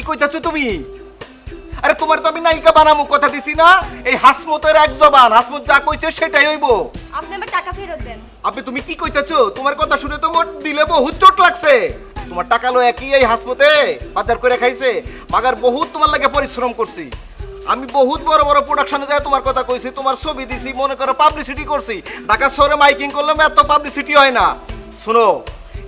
কইতাছো তুমি? আরে তোমার তো আমি নায়িকা বানামু কথা দিছি না। এই হাসমতের এক জবান, হাসমত যা কইছে সেটাই হইব। আপনি আমার টাকা ফেরত দেন। আপনি তুমি কি কইতাছো? তোমার কথা শুনে তো মোর দিলে বহুত চোট লাগছে। তোমার টাকা লো একই এই হাসমতে বাজার করে খাইছে, মাগার বহুত তোমার লাগে পরিশ্রম করছি। আমি বহুত বড় বড় প্রোডাকশনে যায় তোমার কথা কইছি, তোমার ছবি দিছি, মনে করো পাবলিসিটি করছি। ঢাকা শহরে মাইকিং করলাম, এত পাবলিসিটি হয় না। শোনো,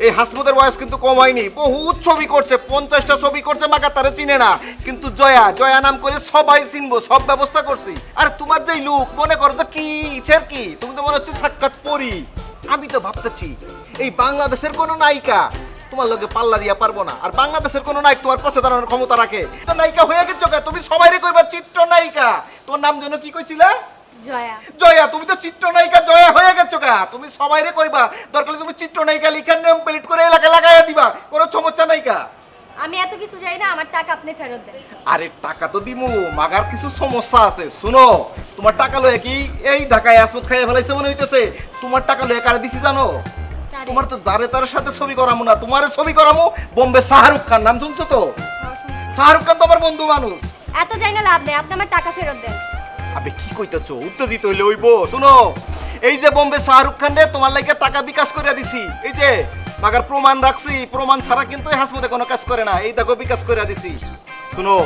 এই হাসমতের বয়স কিন্তু কম হয়নি, বহুত ছবি করছে, 50টা ছবি করছে, মাকা তারে চিনে না। কিন্তু জয়া জয়া নাম করে সবাই চিনবো, সব ব্যবস্থা করছি। আর তোমার যে লুক, মনে করো যে কি ইচ্ছের কি, তুমি তো মনে হচ্ছে সাক্ষাৎ পরি। আমি তো ভাবতেছি এই বাংলাদেশের কোনো নায়িকা তোমার লগে পাল্লা দিয়া পারবো না, আর বাংলাদেশের কোনো নায়ক তোমার পাশে দাঁড়ানোর ক্ষমতা রাখে। তো নায়িকা হয়ে গেছো কে তুমি? সবাইরে কইবা চিত্র নায়িকা। তোমার নাম যেন কি কইছিলে? জয়া। জয়া। তুমি তো চিত্রনায়িকা জয়া হয়ে গেছো গা। তুমি সবাইরে কইবা, দরকার হলে তুমি চিত্রনায়িকা লিখার নেম প্লেট করে এলাকা লাগাইয়া দিবা, কোনো সমস্যা নাই কা। আমি এত কিছু চাই না, আমার টাকা আপনি ফেরত দেন। আরে টাকা তো দিমু, মাগার কিছু সমস্যা আছে। শুনো, তোমার টাকা লয়ে কি এই ঢাকায় আসমত খাইয়া ফেলাইছে মনে হইতেছে? তোমার টাকা লয়ে কারে দিছি জানো? তোমার তো যারে তার সাথে ছবি করামু না, তোমারে ছবি করামু বোম্বে শাহরুখ খান। নাম শুনছো তো? শাহরুখ খান তো আমার বন্ধু মানুষ। এত চাই না, লাভ নেই, আপনি আমার টাকা ফেরত দেন। আবে কি কইতাছো? উত্তর দিতে হইলে হইব। শুনো, এই যে বোম্বে শাহরুখ খান রে তোমার লাগে টাকা বিকাশ করে দিছি, এই যে মাগার প্রমাণ রাখছি, প্রমাণ ছাড়া কিন্তু এই হাসমতে কোনো কাজ করে না। এই দেখো বিকাশ করে দিছি। শুনো,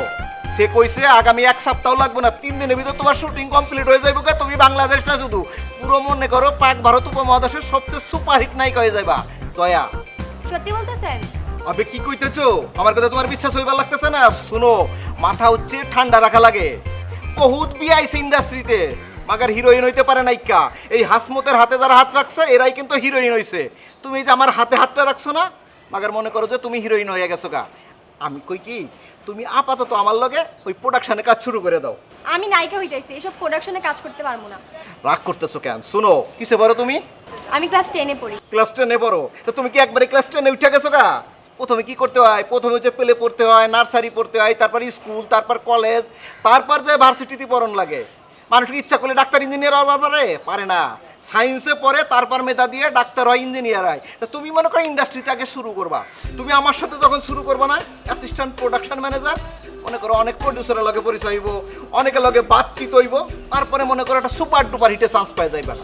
সে কইছে আগামী 1 সপ্তাহ লাগবে না, 3 দিনের ভিতর তোমার শুটিং কমপ্লিট হয়ে যাইব। তুমি বাংলাদেশ না শুধু পুরো মনে করো পাক ভারত উপমহাদেশের সবচেয়ে সুপারহিট নায়িকা হয়ে যাইবা জয়া। সত্যি বলতেছেন? আবে কি কইতেছো? আমার কথা তোমার বিশ্বাস হইবার লাগতেছে না? শুনো, মাথা হচ্ছে ঠান্ডা রাখা লাগে। বহুত বিআইসি ইন্ডাস্ট্রিতে মাগার হিরোইন হইতে পারে নাইকা। এই হাসমতের হাতে যারা হাত রাখছে এরাই কিন্তু হিরোইন হইছে। তুমি যে আমার হাতে হাতটা রাখছো না, মাগার মনে করো যে তুমি হিরোইন হয়ে গেছো গা। আমি কই কি, তুমি আপাতত আমার লগে ওই প্রোডাকশনে কাজ শুরু করে দাও। আমি নায়িকা হইতেছি, এসব প্রোডাকশনে কাজ করতে পারবো না। রাগ করতেছো কেন? শুনো, কিসে পড়ো তুমি? আমি ক্লাস 10-এ পড়ি। ক্লাস 10-এ পড়ো? তো তুমি কি একবারে ক্লাস 10-এ উঠে গেছো গা? প্রথমে কি করতে হয়? প্রথমে হচ্ছে প্লে পড়তে হয়, নার্সারি পড়তে হয়, তারপর স্কুল, তারপর কলেজ, তারপর যে ভার্সিটিতে পড়ন লাগে। মানুষকে ইচ্ছা করলে ডাক্তার ইঞ্জিনিয়ার হওয়ার পারে না। সায়েন্সে পড়ে, তারপর মেধা দিয়ে ডাক্তার হয়, ইঞ্জিনিয়ার হয়। তা তুমি মনে করো ইন্ডাস্ট্রিতে আগে শুরু করবা। তুমি আমার সাথে যখন শুরু করবা না, অ্যাসিস্ট্যান্ট প্রোডাকশন ম্যানেজার, মনে করো অনেক প্রডিউসারের লগে পরিচয় হইব, অনেকের লগে বাতচিত হইব, তারপরে মনে করো একটা সুপার ডুপার হিটে চান্স পাই যাইবা।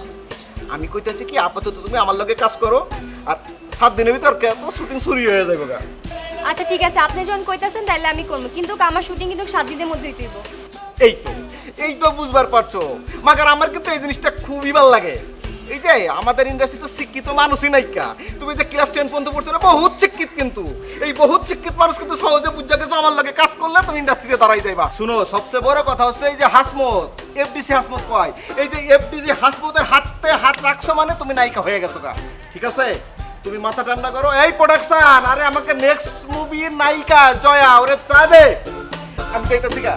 আমি কইতেছি কি, আপাতত তুমি আমার লগে কাজ করো, আর 7 দিনের ভিতর শুটিং শুরু হয়ে যাবে গা। আচ্ছা ঠিক আছে, আপনি যখন কইতাছেন তাহলে আমি করবো, কিন্তু আমার শুটিং কিন্তু 7 দিনের মধ্যেই হইব। এই তো বুঝবার পারছো। মাগার আমার কিন্তু এই জিনিসটা খুবই ভালো লাগে। এই যে আমাদের ইন্ডাস্ট্রি তো শিক্ষিত মানুষই নাইকা। তুমি যে ক্লাস 10 পর্যন্ত পড়ছো না, বহুত শিক্ষিত, কিন্তু এই বহুত শিক্ষিত মানুষ কিন্তু সহজে বুঝা গেছো আমার লগে কাজ করলে তুমি ইন্ডাস্ট্রিতে দাঁড়াই যাইবা। শুনো, সবচেয়ে বড় কথা হচ্ছে এই যে হাসমত, এফডিসি হাসমত কয়, এই যে এফডিসি হাসমতের হাতে হাত রাখছো মানে তুমি নায়িকা হয়ে গেছো গা। ঠিক আছে, তুমি মাথা ঠান্ডা করো। এই প্রোডাকশন, আরে আমাকে নেক্সট মুভির নায়িকা জয়া ওরে চা দে। আমি চাইতেছি গা।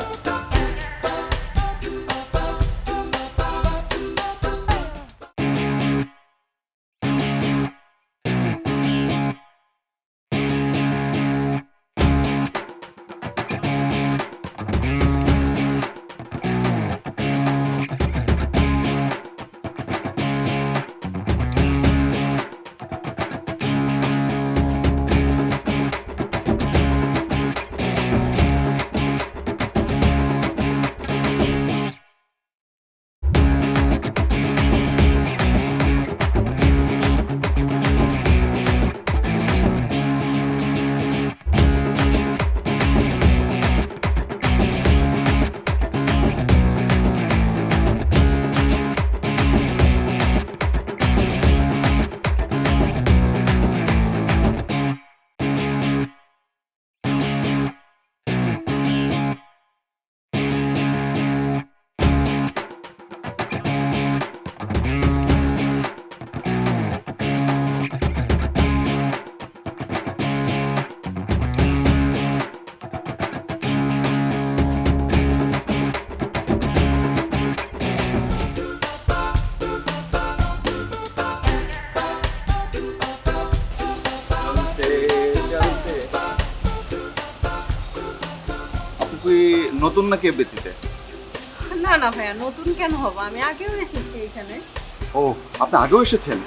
নতুন নাকি এফডিসিতে? না না ভাইয়া, নতুন কেন হবো, আমি আগেও এসেছি এখানে। ও, আপনি আগেও এসেছেন?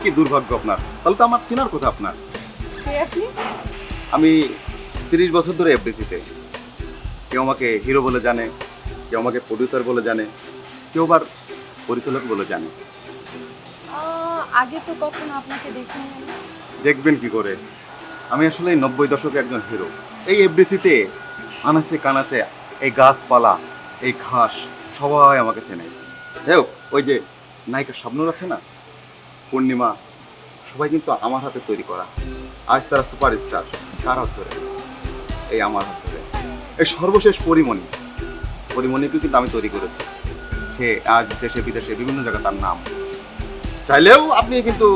কি দুর্ভাগ্য আপনার, তাহলে তো আমার চেনার কথা আপনার। কে আপনি? আমি 30 বছর ধরে এফডিসিতে। কেউ আমাকে হিরো বলে জানে, কেউ আমাকে প্রডিউসার বলে জানে, কেউ আবার পরিচালক বলে জানে। আগে তো কখনো আপনাকে দেখিনি আমি। দেখবেন কি করে, আমি আসলে এই 90 দশকে একজন হিরো। এই এফডিসিতে আনাচে কানাচে এই গাছপালা, এই ঘাস, সবাই আমাকে চেনে। যাই হোক, ওই যে নায়িকা শাবনূর আছে না, পূর্ণিমা, সবাই কিন্তু আমার হাতে তৈরি করা। আজ তারা সুপারস্টার। কার হাত ধরে? এই আমার হাত ধরে। এই সর্বশেষ পরিমণিকে কিন্তু আমি তৈরি করেছি। সে আজ দেশে বিদেশে বিভিন্ন জায়গায় তার নাম। চাইলেও আপনি কিন্তু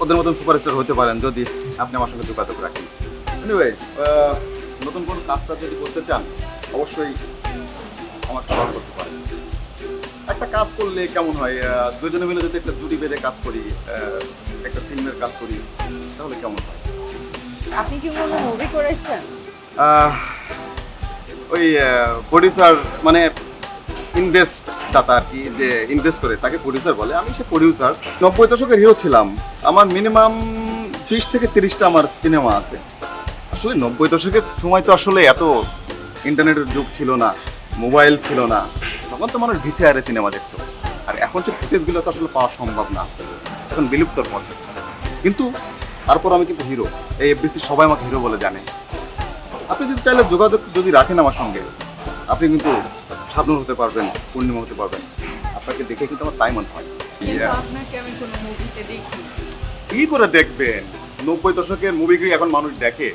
ওদের মতন সুপারস্টার হতে পারেন যদি আপনি আমার সঙ্গে যোগাযোগ রাখেন। এনিওয়ে, নতুন কোনো কাজটা যদি করতে চান অবশ্যই আমার কল করতে পারেন। একটা কাজ করলে কেমন হয়, দুজনে মিলে যদি একটা জুটি বেঁধে কাজ করি, একটা ফিল্মের কাজ করি, তাহলে কেমন হয়? আপনি কি কোনো মুভি করেছেন? ওই প্রডিউসার মানে ইনভেস্ট দাতা আর কি, যে ইনভেস্ট করে তাকে প্রডিউসার বলে। আমি সে প্রডিউসার। 90 দশকের হিরো ছিলাম। আমার মিনিমাম 30 থেকে 30টা আমার সিনেমা আছে। আসলে 90 দশকের সময় তো আসলে এত ইন্টারনেটের যুগ ছিল না, মোবাইল ছিল না, তখন তো মানুষ ভিসিআরে সিনেমা দেখতো। আর এখন যে ফুটেজগুলো তো আসলে পাওয়া সম্ভব না, এখন বিলুপ্তর পথে। কিন্তু তারপর আমি কিন্তু হিরো। এই এফডিসি সবাই আমাকে হিরো বলে জানে। আপনি যদি চাইলে যোগাযোগ যদি রাখেন আমার সঙ্গে, আপনি কিন্তু শাবনূর হতে পারবেন, পূর্ণিমা হতে পারবেন। আপনাকে দেখে কিন্তু আমার তাই মনে হয়। কিন্তু আপনাকে আমি কোনো মুভিতে দেখি। কি করে দেখবেন? 90 দশকের মুভিগুলি এখন মানুষ দেখে।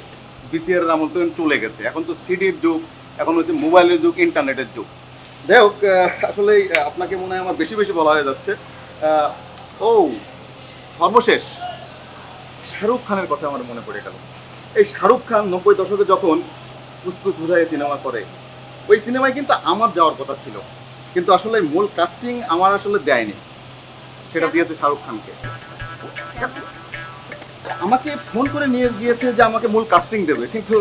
বিসিআর আমল তো চলে গেছে, এখন তো সিডির যুগ, এখন হচ্ছে মোবাইলের যুগ, ইন্টারনেটের যুগ। যাই হোক, আসলে আপনাকে মনে হয় আমার বেশি বেশি বলা হয়ে যাচ্ছে। ও সর্বশেষ শাহরুখ খানের কথা আমার মনে পড়ে গেল। এই শাহরুখ খান 90 দশকে যখন কুসকুস হুদায় সিনেমা করে, ওই সিনেমায় কিন্তু আমার যাওয়ার কথা ছিল, কিন্তু আসলে মূল কাস্টিং আমার আসলে দেয়নি, সেটা দিয়েছে শাহরুখ খানকে। আমাকে ফোন করে নিয়ে গিয়েছে যে আমাকে মূল কাস্টিং দেবে, কিন্তু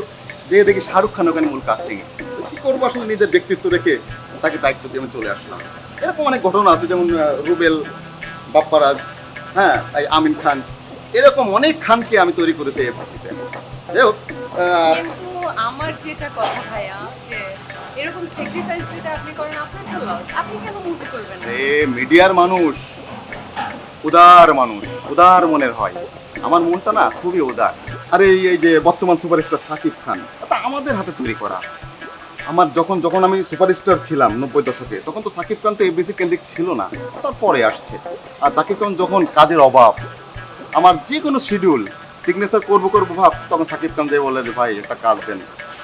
যে দেখি শাহরুখ খান ওখানে মূল কাস্টিং এ। কি করবো, আসলে নিজের ব্যক্তিত্ব রেখে তাকে দায়িত্ব দিয়ে আমি চলে আসলাম। এরকম অনেক ঘটনা আছে, যেমন রুবেল, বাপ্পারাজ, হ্যাঁ, এই আমিন খান, এরকম অনেক খানকে আমি তৈরি করেছি এফডিসিতে। যাই হোক, কিন্তু আমার যেটা কথা ভাইয়া, যে এরকম স্যাক্রিফাইস যেটা আপনি করেন, আপনার তো লস। আপনি কেন মুভি করবেন না? মিডিয়ার মানুষ উদার মানুষ, উদার মনের হয়। আমার মনটা না খুবই উদার। আর এই যে বর্তমান সুপারস্টার সাকিব খান, এটা আমাদের হাতে তৈরি করা। আমার যখন আমি সুপারস্টার ছিলাম 90 দশকে, তখন তো সাকিব খান তো এফডিসি কেন্দ্রিক ছিল না, তারপরে আসছে। আর সাকিব খান যখন কাজের অভাব, আমার যে কোনো শিডিউল সিগনেচার করবো ভাব, তখন সাকিব খান যে বলে যে ভাই একটা কাজ দেন।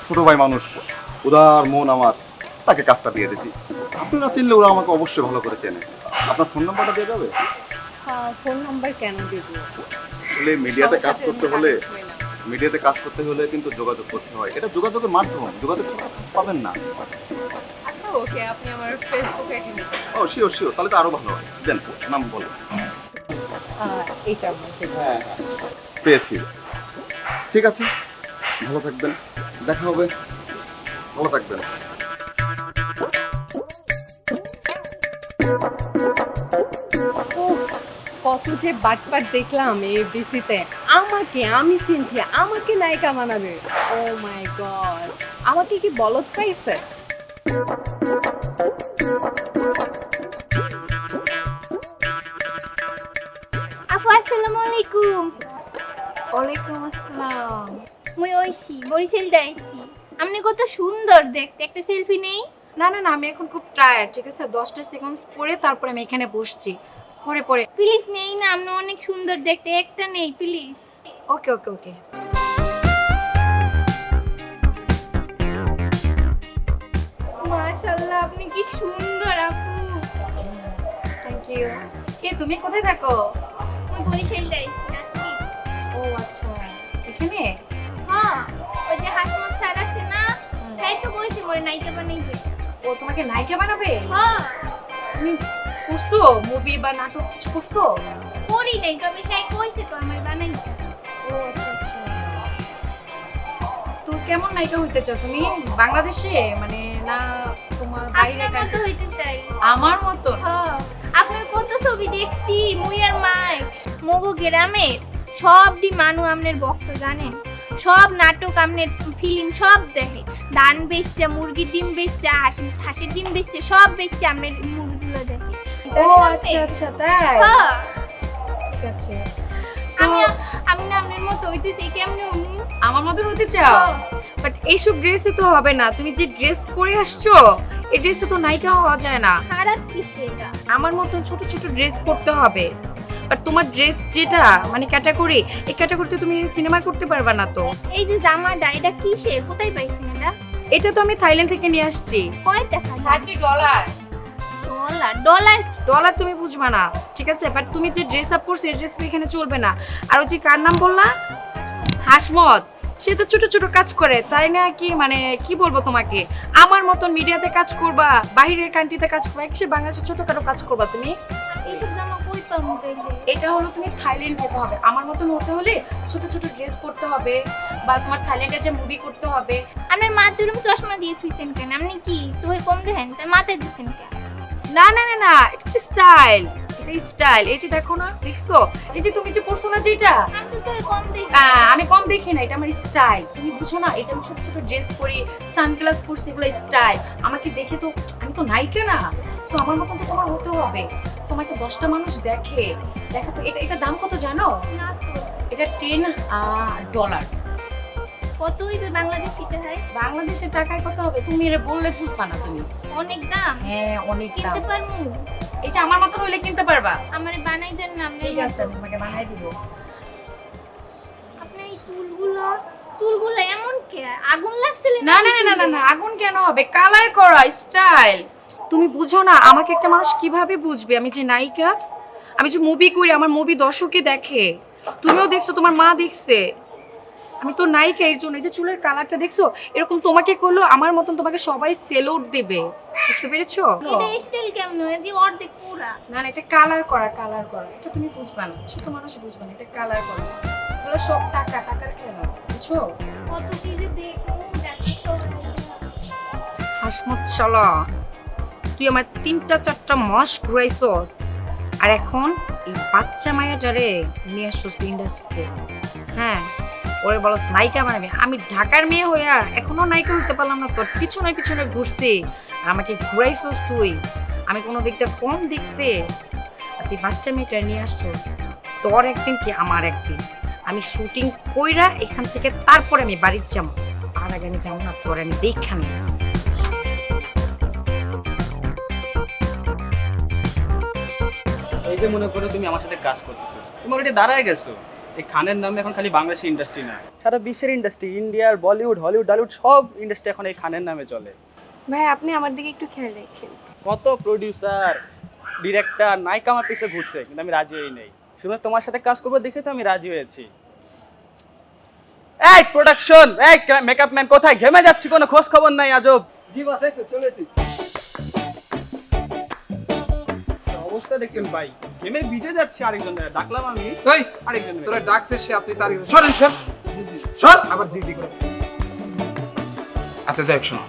ছোট ভাই মানুষ, উদার মন আমার, তাকে কাজটা দিয়ে দিছি। আপনারা চিনলে ওরা আমাকে অবশ্যই ভালো করে চেনে। আপনার ফোন নাম্বারটা দিয়ে যাবে? ফোন নাম্বার কেন দেবো? আসলে মিডিয়াতে কাজ সবার সাথে করতে হলে, contact হয় না। মিডিয়াতে কাজ করতে হলে কিন্তু যোগাযোগ করতে হয়। এটা যোগাযোগের মাধ্যম, যোগাযোগ ছাড়া পাবেন না। আচ্ছা ওকে, আপনি আমার ফেসবুক আইডি নিতে ও শিওর শিওর, তাহলে তো আরো ভালো হয়। দেন নাম বলো। এইটা হ্যাঁ, পেয়েছি। ঠিক আছে, ভালো থাকবেন, দেখা হবে। ভালো থাকবেন। কত যে বাটপাট দেখলাম এফডিসিতে। আমি সিনথিয়া, আমাকে নায়িকা বানাবে। ও মাই গড, আমাকে কি বলদ পাইছে? আপু আসসালামু আলাইকুম। ওয়ালাইকুম আসসালাম। মুই ঐশী, বরিশাল যাইছি। আপনি কত সুন্দর দেখতে, একটা সেলফি নেই? না না না, আমি এখন খুব টায়ার্ড, ঠিক আছে? 10টা সেকেন্ডস পরে তারপরে আমি এখানে বসছি, পরে পরে। প্লিজ নেই না, আপনি অনেক সুন্দর দেখতে, একটা নেই প্লিজ। ওকে ওকে ওকে। মাশাআল্লাহ, আপনি কি সুন্দর আপু। Thank you. কে তুমি? কোথায় থাকো? মুই বরিশাল যাইছি আজকে। ও আচ্ছা, এখানে? হ্যাঁ, ওই যে হাসমত স্যার আছে না, তাই তো বলছি মোরে নায়িকা বানাইবে। ও তোমাকে নায়িকা বানাবে? হ্যাঁ, তুমি করছো মুভি বা নাটক কিছু করছো? করি নাই, তবে তাই কইছে তো আমার বানাইছে। ও আচ্ছা আচ্ছা। তো কেমন নায়িকা হইতে চাও তুমি? বাংলাদেশে মানে, না তোমার বাইরে? আপনার মতো হইতে চাই। আমার মতন? হ্যাঁ, আপনার কত ছবি দেখছি মুই আর মাই। মগো গ্রামের সবডি মানু আমনের ভক্ত জানেন। সব নাটক আমনের ফিল্ম সব দেখে। ধান বেচছে, মুরগির ডিম বেচছে, হাঁসের ডিম বেচছে, সব বেচছে আমনের মুভিগুলো দেখে। ও আচ্ছা আচ্ছা, তাই হ্যাঁ, ঠিক আছে। আমি আমি না আমনের মতো হইতেছি, কেমনে উনি আমার মতন হতে চাও? বাট এইসব ড্রেসে তো হবে না। তুমি যে ড্রেস পরে আসছো এই ড্রেসে তো নায়িকা হওয়া যায় না। খারাপ কিসে এটা? আমার মতন ছোট ছোট ড্রেস পরতে হবে। বাট তোমার ড্রেস যেটা মানে ক্যাটাগরি, এই ক্যাটাগরিতে তুমি সিনেমা করতে পারবা না তো। এই যে জামাটা এটা কিসে, কোথায় পাইছেন এটা? এটা তো আমি থাইল্যান্ড থেকে নিয়ে আসছি। কয় টাকা? $30। ডলার? ডলার? ডলার তুমি বুঝবা না, ঠিক আছে? বাট তুমি যে ড্রেস আপ করছো এই ড্রেস এখানে চলবে না। আর ওই যে কার নাম বললা, হাসমত, সে তো ছোট ছোট কাজ করে, তাই না? কি মানে কি বলবো তোমাকে, আমার মতন মিডিয়াতে কাজ করবা, বাইরের কান্ট্রিতে কাজ করবা, সে বাংলাদেশে ছোটখাটো কাজ করবা তুমি। এইসব জামা কই পাবো তাইলে? এটা হলো তুমি থাইল্যান্ড যেতে হবে। আমার মতন হতে হলে ছোট ছোট ড্রেস পরতে হবে, বা তোমার থাইল্যান্ডে যে মুভি করতে হবে। আপনার মাথুরম চশমা দিয়ে থুইছেন কেন? আপনি কি চোখে কম দেখেন তাই মাথায় দিচ্ছেন কেন? না না না না, এটা স্টাইল, এটা স্টাইল। এই যে দেখো না, দেখছো? এই যে তুমি যে পরছো না যেটা, আমি তো চোখে কম দেখি। আমি কম দেখি না, এটা আমার স্টাইল। তুমি বুঝো না? এই যে আমি ছোট ছোট ড্রেস পরি, সানগ্লাস পরছি, এগুলো স্টাইল। আমাকে দেখে তো, আমি তো নায়িকা না, সো আমার মতন তো তোমার হতে হবে। সো আমাকে 10টা মানুষ দেখে। দেখো তো, এটা দাম কত জানো? না তো। এটা $10। কত হইবে বাংলাদেশি টাকায়? বাংলাদেশের টাকায় কত হবে তুমি এটা বললে বুঝবা না তুমি। অনেক দাম। হ্যাঁ অনেক দাম। কিনতে পারমু? এই যে আমার মতন হইলে কিনতে পারবা। আমারে বানাই দেন না আপনি? ঠিক আছে, আমি তোমাকে বানাই দিব। আপনি এই চুলগুলো এমন কে? আগুন লাগছিল না না না না না না, আগুন কেন হবে? কালার করা, স্টাইল। তুমি বুঝো না আমাকে একটা মানুষ কিভাবে বুঝবে আমি যে নায়িকা? আমি যে মুভি করি, আমার মুভি দর্শকে দেখে, তুমিও দেখছো, তোমার মা দেখছে। আমি তো নায়িকা, এর জন্য। এই যে চুলের কালারটা দেখছো, এরকম তোমাকে করলো আমার মতন তোমাকে সবাই সেলুট দেবে। বুঝতে পেরেছো? এটা স্টাইল কেমন হয় যে অর্ধেক পুরা? না না, এটা কালার করা, কালার করা। এটা তুমি বুঝবা না, ছোট মানুষ বুঝবা না, এটা কালার করা। এগুলো সব টাকার খেলা, বুঝছো? কত কি যে দেখো, দেখো সব। হাসমত শালা, তুই আমার 3-4টা মাস ঘুরাইছস, আর এখন এই বাচ্চা মায়াটারে নিয়ে আসছস ইন্ডাস্ট্রিতে। হ্যাঁ, ওরে বলস নায়িকা বানাবে। আমি ঢাকার মেয়ে হইয়া এখনো নায়িকা হতে পারলাম না, তোর পিছনে পিছনে ঘুরছি, আর আমাকে ঘুরাইছস তুই। আমি কোনো দিকতে কম দেখতে, আর তুই বাচ্চা মেয়েটা নিয়ে আসছস। তোর একদিন কি আমার একদিন। আমি শুটিং কইরা এখান থেকে তারপরে আমি বাড়ির যাবো, তার আগে আমি যাবো না, তোর আমি দেখা নেই। এই যে মনে করো তুমি আমার সাথে কাজ করতেছো, তুমি অলরেডি দাঁড়ায় গেছো। এই খানের নামে এখন খালি বাংলাদেশি ইন্ডাস্ট্রি না, সারা বিশ্বের ইন্ডাস্ট্রি, ইন্ডিয়ার বলিউড, হলিউড, টলিউড সব ইন্ডাস্ট্রি এখন এই খানের নামে চলে। ভাই আপনি আমার দিকে একটু খেয়াল রাখেন। কত প্রডিউসার, ডিরেক্টর, নায়িকা আমার পিছে ঘুরছে, কিন্তু আমি রাজি হই নাই। শুনে তোমার সাথে কাজ করবো দেখে তো আমি রাজি হয়েছি। এই প্রোডাকশন, এই মেকআপ ম্যান কোথায়? ঘেমে যাচ্ছি, কোনো খোঁজ খবর নাই আজব। জি বাস, এই তো চলেছি। অবস্থা দেখছেন ভাই, ঘেমে ভিজে যাচ্ছে। আরেকজন ডাকলাম আমি, এই আরেকজন তোরা ডাকছে সে তুই তার সরেন সর সর আবার জি জি করে। আচ্ছা যাই হোক, শোনো,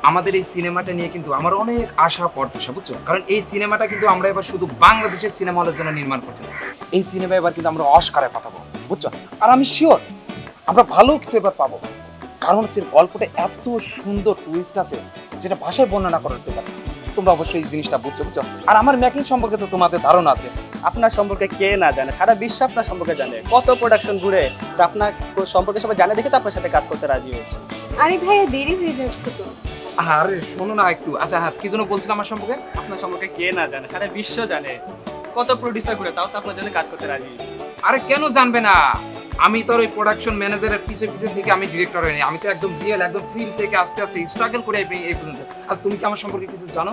আমাদের এই সিনেমাটা নিয়ে কিন্তু আমার অনেক আশা প্রত্যাশা, বুঝছো? কারণ এই সিনেমাটা কিন্তু আমরা এবার শুধু বাংলাদেশের সিনেমা হলের জন্য নির্মাণ করছি না। এই সিনেমা এবার কিন্তু আমরা অস্কারে পাঠাবো, বুঝছো? আর আমি শিওর আমরা ভালো কিছু এবার পাবো, কারণ হচ্ছে গল্পটা এত সুন্দর টুইস্ট আছে যেটা ভাষায় বর্ণনা করতে পারে। তোমরা অবশ্যই এই জিনিসটা বুঝছো, বুঝছো? আর আমার মেকিং সম্পর্কে তো তোমাদের ধারণা আছে। আপনার সম্পর্কে কে না জানে? সারা বিশ্ব আপনার সম্পর্কে জানে। কত প্রোডাকশন ঘুরে তো আপনার সম্পর্কে সবাই জানে দেখে তো আপনার সাথে কাজ করতে রাজি হয়েছে। আরে ভাইয়া দেরি হয়ে যাচ্ছে তো। আরে শোনো না একটু। আচ্ছা হ্যাঁ, কি জন্য বলছিলাম আমার সম্পর্কে? আপনার সম্পর্কে কে না জানে? সারা বিশ্ব জানে। কত প্রোডিউসার ঘুরে তাও তো আপনার জন্য কাজ করতে রাজি হয়েছে। আরে কেন জানবে না? আমি তো ওই প্রোডাকশন ম্যানেজারের পিছে পিছে থেকে আমি ডিরেক্টর হইনি। আমি তো একদম রিয়েল, একদম ফিল্ড থেকে আস্তে আস্তে স্ট্রাগল করে এই পর্যন্ত। আজ তুমি কি আমার সম্পর্কে কিছু জানো?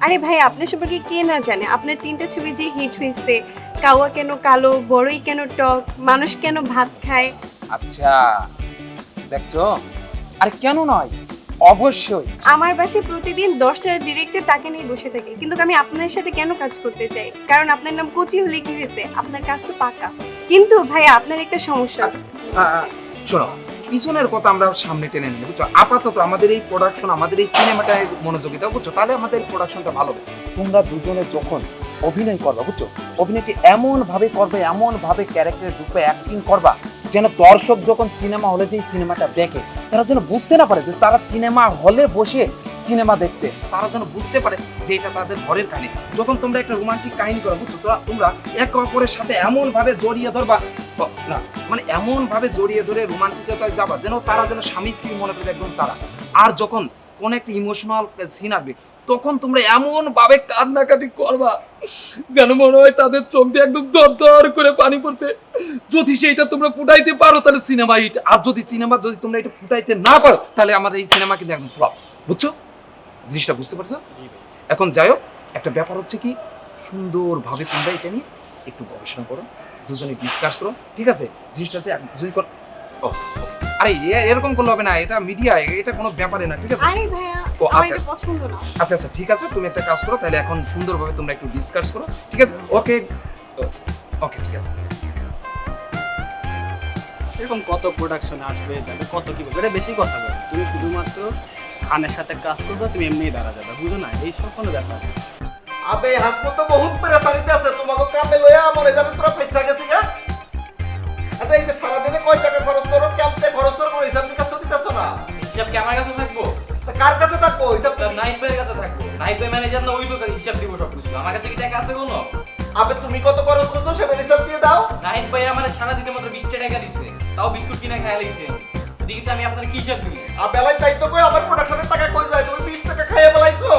আরে ভাই আপনার সম্পর্কে কে না জানে? আপনার 3টা ছবি যে হিট হয়েছে, কাওয়া কেন কালো, বড়ই কেন টক, মানুষ কেন ভাত খায়। আচ্ছা দেখছো, আরে কেন নয়, অবশ্যই। আমার বাসায় প্রতিদিন 10টা ডিরেক্টর তাকে নিয়ে বসে থাকে, কিন্তু আমি আপনার সাথে কেন কাজ করতে চাই? কারণ আপনার নাম কোচি হলে কি হয়েছে, আপনার কাজ তো পাকা। কিন্তু ভাই আপনার একটা সমস্যা আছে। শোনো, পিছনের কথা আমরা সামনে টেনে নিই, বুঝছো? আপাতত আমাদের এই প্রোডাকশন, আমাদের এই সিনেমাটায় মনোযোগী দাও, বুঝছো? তাহলে আমাদের এই প্রোডাকশনটা ভালো হবে। তোমরা দুজনে যখন অভিনয় করবা, বুঝছো? অভিনয়টি এমন ভাবে করবে, এমন ভাবে ক্যারেক্টারে ঢুকবে, অ্যাক্টিং করবা যেন দর্শক যখন সিনেমা হলে যে সিনেমাটা দেখে তারা যেন বুঝতে না পারে যে তারা সিনেমা হলে বসে সিনেমা দেখছে, তারা যেন বুঝতে পারে যে এটা তাদের ঘরের কাহিনী। যখন তোমরা একটা রোমান্টিক কাহিনী করো, বুঝছো, তোমরা একে অপরের সাথে এমন ভাবে জড়িয়ে ধরবা, না মানে এমন ভাবে জড়িয়ে ধরে রোমান্টিকতায় যাবা যেন তারা যেন স্বামী স্ত্রী মনে করে একদম তারা। আর যখন কোন একটা ইমোশনাল সিন আসবে তখন তোমরা এমন ভাবে কান্নাকাটি করবা যেন মনে হয় তাদের চোখ দিয়ে একদম দর দর করে পানি পড়ছে। যদি সেইটা তোমরা ফুটাইতে পারো তাহলে সিনেমা হিট, আর যদি তোমরা এটা ফুটাইতে না পারো তাহলে আমাদের এই সিনেমা কিন্তু একদম ফ্লপ, বুঝছো? জিনিসটা বুঝতে পারছো? জি ভাই। এখন যাই হোক, একটা ব্যাপার হচ্ছে কি, সুন্দরভাবে তোমরা এটা নিয়ে একটু গবেষণা করো, দুজনে ডিসকাস করো, ঠিক আছে? জিনিসটা হচ্ছে যদি ও আরে এরকম করলে হবে না, এটা মিডিয়া, এটা কোনো ব্যাপারে না, ঠিক আছে? আরে ভাইয়া ও, আমার আচ্ছা। এটা পছন্দ না। আচ্ছা আচ্ছা ঠিক আছে, তুমি একটা কাজ করো তাহলে, এখন সুন্দরভাবে তোমরা একটু ডিসকাস করো, ঠিক আছে? ওকে ওকে ঠিক আছে। এরকম কত প্রোডাকশন আসবে যাবে, কত কি বলবে, এটা বেশি কথা বলো। তুমি শুধুমাত্র খানের সাথে কাজ করবে, তুমি এমনিই দাঁড়া যাবে, বুঝো না? এইসব কোনো ব্যাপার না। আবে হাসপাতাল তো বহুত পেরেশানিতে আছে, তোমাকে কামে লইয়া মরে যাবে পুরো পেছা গেছি গা। আচ্ছা এই যে সারাদিনে কয় টাকা খরচ করো, ক্যাম্পে খরচ করো, হিসাব নিকাশ তো দিতেছ না। হিসাব কি আমার কাছে থাকবো? তা কার কাছে থাকবো হিসাব? সব নাইট ভাইয়ের কাছে থাকবো। নাইট ভাই ম্যানেজার না, ওই লোক হিসাব দিব সব কিছু। আমার কাছে কি টাকা আছে কোনো? আবে তুমি কত খরচ করছো সেটা হিসাব দিয়ে দাও। নাইট ভাই আমার সারাদিনে মাত্র 20 টাকা দিছে, তাও বিস্কুট কিনে খাইয়া লাইছে। এদিকে তো আমি আপনার কি হিসাব দিব? বেলায় দায়িত্ব কই, আমার প্রোডাকশনের টাকা কই যায়? তুমি 20 টাকা খাইয়ে বেলাইছো,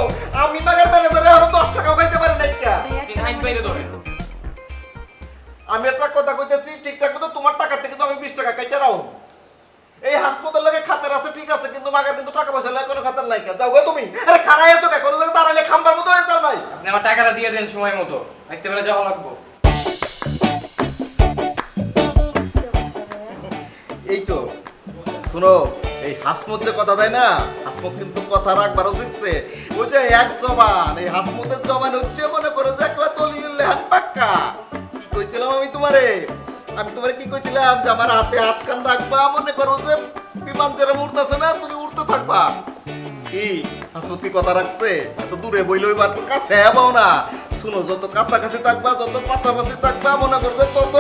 আমি বাগের ম্যানেজারে আরো 10 টাকাও খাইতে পারি নাই কা। আপনি নাইট ভাইরে ধরেন। আমি একটা কথা কইতেছি, ঠিকঠাক মতো তোমার টাকা থেকে তো আমি 20 টাকা কাইতে রাও। এই হাসপাতাল লাগে খাতার আছে ঠিক আছে, কিন্তু মাগার কিন্তু টাকা পয়সা লাগে কোনো খাতার নাই কা। যাও গো তুমি, আরে খারাই আছো কা, কত জায়গা দাঁড়াইলে খাম্বার মতো হয়ে যাও নাই। আপনি আমার টাকাটা দিয়ে দেন সময় মতো, রাইতে বেলা যাওয়া লাগবো। এই তো শুনো, এই হাসমত যে কথা দেয় না, হাসমত কিন্তু কথা রাখবার উচিতছে। ওই যে এক জবান, এই হাসমতের জবান হচ্ছে মনে করো যে একবার দলিল লেহান পাক্কা। কি কইছিলাম আমি তোমারে? আমি তোমারে কি কইছিলাম যে আমার হাতে হাত কান রাখবা, মনে করো যে বিমান যেরকম উড়তেছে না তুমি উড়তে থাকবা। কি হাসমত কি কথা রাখছে? এত দূরে বইলে ওইবার তো কাছে হবাও না। শুনো, যত কাছাকাছি থাকবা, যত পাশাপাশি থাকবা, মনে করো যে তত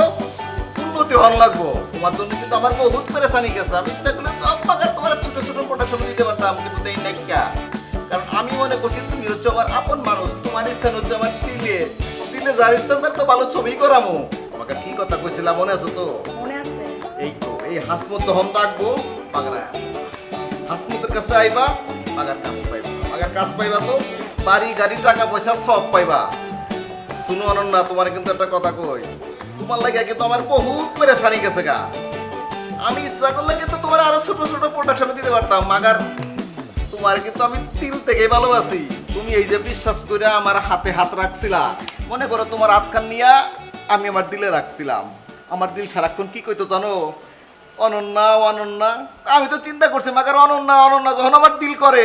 উন্নতি হন লাগবো। তোমার জন্য কিন্তু আমার বহুত পেরেশানি গেছে। আমি ইচ্ছা করলে সব পাকার তোমার ছোট ছোট প্রোডাকশন দিতে পারতাম, কিন্তু দেই নাই কা। কারণ আমি মনে করছি তুমি হচ্ছে আমার আপন মানুষ, তোমার স্থান হচ্ছে আমার দিলে। দিলে যার স্থান তার তো ভালো ছবি করামো। আমাকে কি কথা কইছিলাম মনে আছে তো? মনে আছে? এই তো এই হাসমত যখন রাখবো পাগড়া, হাসমতের কাছে আইবা, পাগার কাজ পাইবা, পাগার কাজ পাইবা তো বাড়ি গাড়ি টাকা পয়সা সব পাইবা। শুনো অনন্যা, তোমার কিন্তু একটা কথা কই, তোমার লাগে কিন্তু আমার বহুত পেরেশানি গেছে গা। আমি ইচ্ছা করলে কিন্তু তোমার আরো ছোট ছোট প্রোডাকশন দিতে পারতাম, মাগার তোমার কিন্তু আমি দিল থেকেই ভালোবাসি। তুমি এই যে বিশ্বাস করে আমার হাতে হাত রাখছিলা, মনে করো তোমার হাতখান নিয়া আমি আমার দিলে রাখছিলাম। আমার দিল সারাক্ষণ কি কইতো জানো? অনন্যা অনন্যা। আমি তো চিন্তা করছি মাগার অনন্যা অনন্যা যখন আমার দিল করে,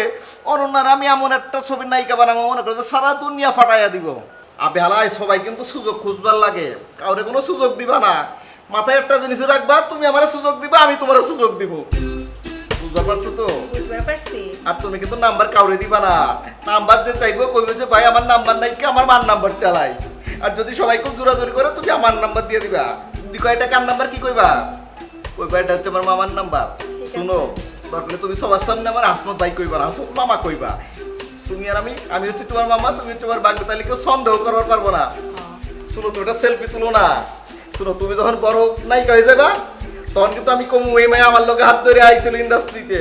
অনন্যার আমি এমন একটা ছবির নায়িকা বানাবো, মনে করো যে সারা দুনিয়া ফাটাইয়া দিব। আবে হালাই সবাই কিন্তু সুযোগ খুঁজবার লাগে, কাউরে কোনো সুযোগ দিবা না। মাথায় একটা জিনিস রাখবা, তুমি আমার সুযোগ দিবা, আমি তোমার সুযোগ দিব। বুঝতে পারছো তো? বুঝতে পারছি। আর তুমি কিন্তু নাম্বার কাউরে দিবা না। নাম্বার যে চাইবো কইবে যে ভাই আমার নাম্বার নাই, কি আমার মার নাম্বার চালাই। আর যদি সবাই খুব জোরাজোরি করে, তুমি আমার নাম্বার দিয়ে দিবা। দি কয়টা কার নাম্বার কি কইবা? কইবা এটা হচ্ছে আমার মামার নাম্বার। শুনো, দরকার তুমি সবার সামনে আমার হাসমত ভাই কইবা না, হাসমত মামা কইবা। তুমি আর আমি হচ্ছে তোমার মামা, তুমি হচ্ছে তোমার বাগদা, তাহলে কেউ সন্দেহ করবার পারবো না। শুনো, তুমি এটা সেলফি তুলো না। শুনো, তুমি যখন বড় নায়িকা হয়ে যাবা, তখন কিন্তু আমি কমু এই মেয়ে আমার লোকে হাত ধরে আইছিল ইন্ডাস্ট্রিতে।